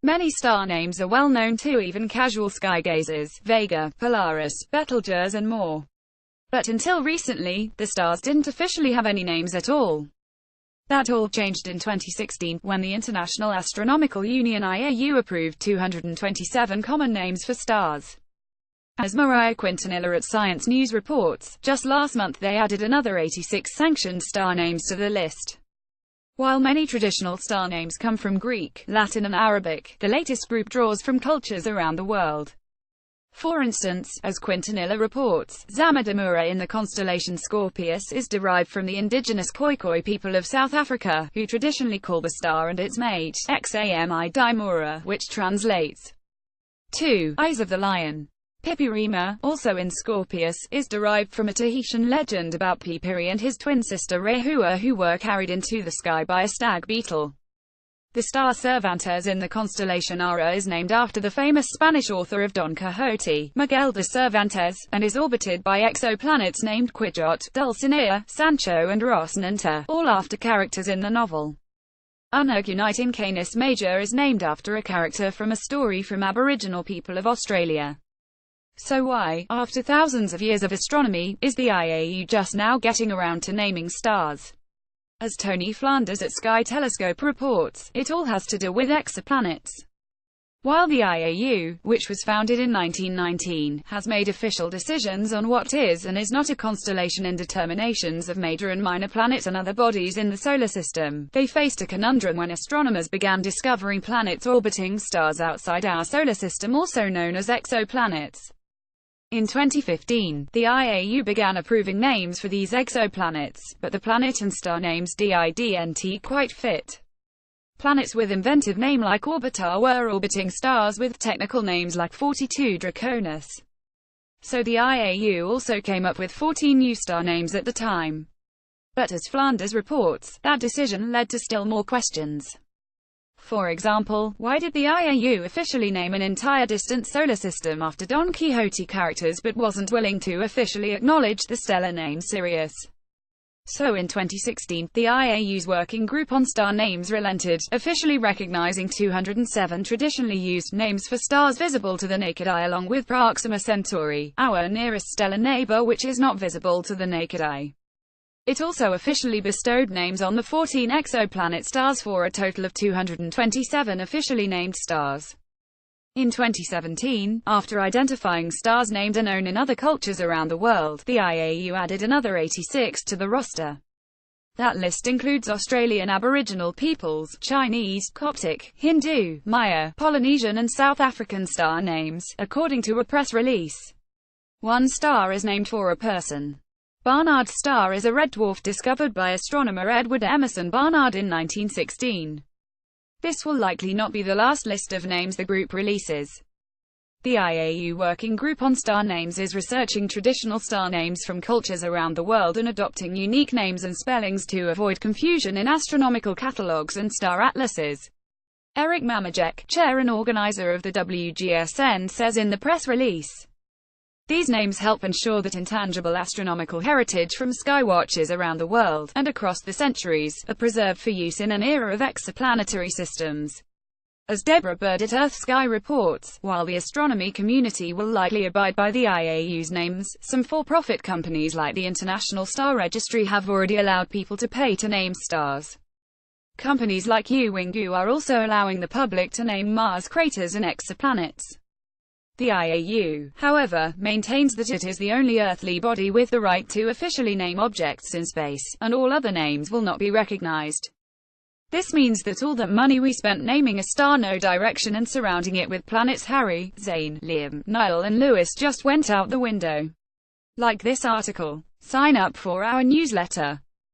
Many star names are well known to even casual skygazers: Vega, Polaris, Betelgeuse and more. But until recently, the stars didn't officially have any names at all. That all changed in 2016, when the International Astronomical Union (IAU) approved 227 common names for stars. As Maria Quintanilla at Science News reports, just last month they added another 86 sanctioned star names to the list. While many traditional star names come from Greek, Latin and Arabic, the latest group draws from cultures around the world. For instance, as Quintanilla reports, Zamadamura in the constellation Scorpius is derived from the indigenous Khoikhoi people of South Africa, who traditionally call the star and its mate, Xami Dimura, which translates to Eyes of the Lion. Pipirima, also in Scorpius, is derived from a Tahitian legend about Pipiri and his twin sister Rehua, who were carried into the sky by a stag beetle. The star Cervantes in the constellation Ara is named after the famous Spanish author of Don Quixote, Miguel de Cervantes, and is orbited by exoplanets named Quixote, Dulcinea, Sancho and Rocinante, all after characters in the novel. Unurgunite in Canis Major is named after a character from a story from Aboriginal people of Australia. So why, after thousands of years of astronomy, is the IAU just now getting around to naming stars? As Tony Flanders at Sky Telescope reports, it all has to do with exoplanets. While the IAU, which was founded in 1919, has made official decisions on what is and is not a constellation and determinations of major and minor planets and other bodies in the solar system, they faced a conundrum when astronomers began discovering planets orbiting stars outside our solar system, also known as exoplanets. In 2015, the IAU began approving names for these exoplanets, but the planet and star names didn't quite fit. Planets with inventive name like Orbitar were orbiting stars with technical names like 42 Draconis. So the IAU also came up with 14 new star names at the time. But as Flanders reports, that decision led to still more questions. For example, why did the IAU officially name an entire distant solar system after Don Quixote characters but wasn't willing to officially acknowledge the stellar name Sirius? So in 2016, the IAU's Working Group on Star Names relented, officially recognizing 207 traditionally used names for stars visible to the naked eye, along with Proxima Centauri, our nearest stellar neighbor, which is not visible to the naked eye. It also officially bestowed names on the 14 exoplanet stars for a total of 227 officially named stars. In 2017, after identifying stars named and known in other cultures around the world, the IAU added another 86 to the roster. That list includes Australian Aboriginal peoples, Chinese, Coptic, Hindu, Maya, Polynesian and South African star names, according to a press release. One star is named for a person. Barnard's star is a red dwarf discovered by astronomer Edward Emerson Barnard in 1916. This will likely not be the last list of names the group releases. The IAU Working Group on Star Names is researching traditional star names from cultures around the world and adopting unique names and spellings to avoid confusion in astronomical catalogues and star atlases. Eric Mamajek, chair and organizer of the WGSN, says in the press release, "These names help ensure that intangible astronomical heritage from skywatches around the world, and across the centuries, are preserved for use in an era of exoplanetary systems." As Deborah Bird at EarthSky reports, while the astronomy community will likely abide by the IAU's names, some for-profit companies like the International Star Registry have already allowed people to pay to name stars. Companies like Uwingu are also allowing the public to name Mars craters and exoplanets. The IAU, however, maintains that it is the only earthly body with the right to officially name objects in space, and all other names will not be recognized. This means that all that money we spent naming a star No Direction and surrounding it with planets Harry, Zane, Liam, Niall and Lewis just went out the window. Like this article. Sign up for our newsletter.